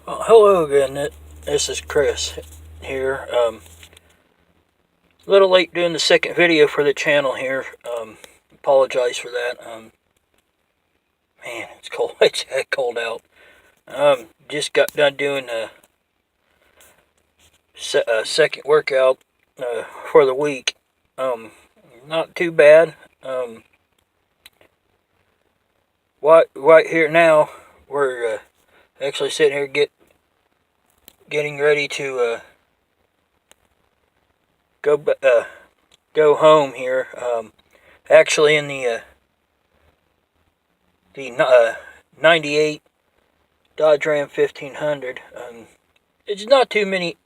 Hello again. This is Chris here. A little late doing the second video for the channel here. Apologize for that. Man, it's cold. It's cold out. Just got done doing a second workout for the week. Not too bad. Right here now, we're actually sitting here getting ready to go home here. Actually, in the 98 Dodge Ram 1500. It's not too many,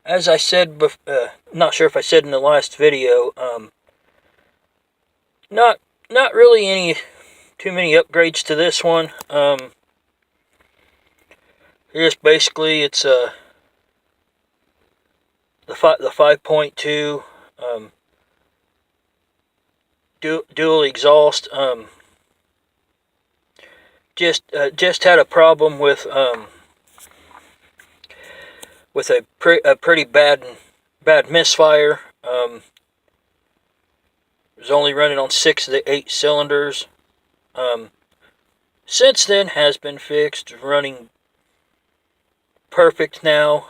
as I said. Not sure if I said in the last video. Not really too many upgrades to this one. Just basically it's the 5.2 dual exhaust. Just had a problem with a pretty bad misfire. It was only running on 6 of the 8 cylinders. Since then has been fixed, running perfect now.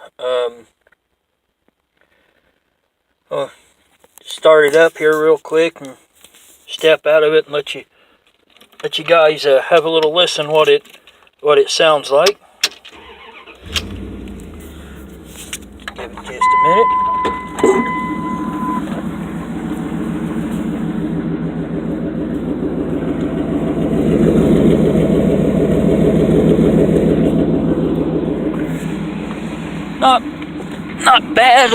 Start it up here real quick and step out of it and let you guys have a little listen what it sounds like. Give it just a minute. Not bad.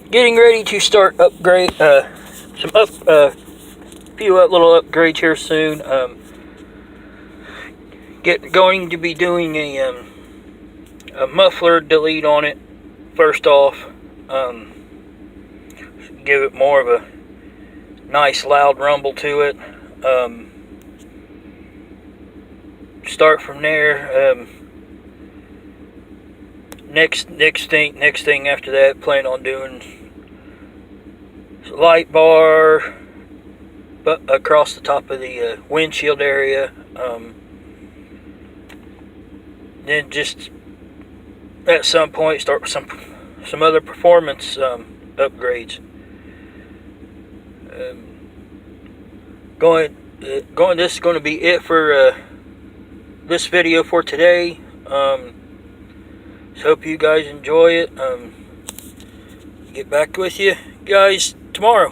Getting ready to start upgrade few little upgrades here soon. Going to be doing a muffler delete on it first off. Give it more of a nice loud rumble to it. Start from there. Next thing after that, plan on doing light bar across the top of the windshield area. Then just at some point start with some other performance upgrades. This is going to be it for this video for today. So hope you guys enjoy it. Get back with you guys tomorrow.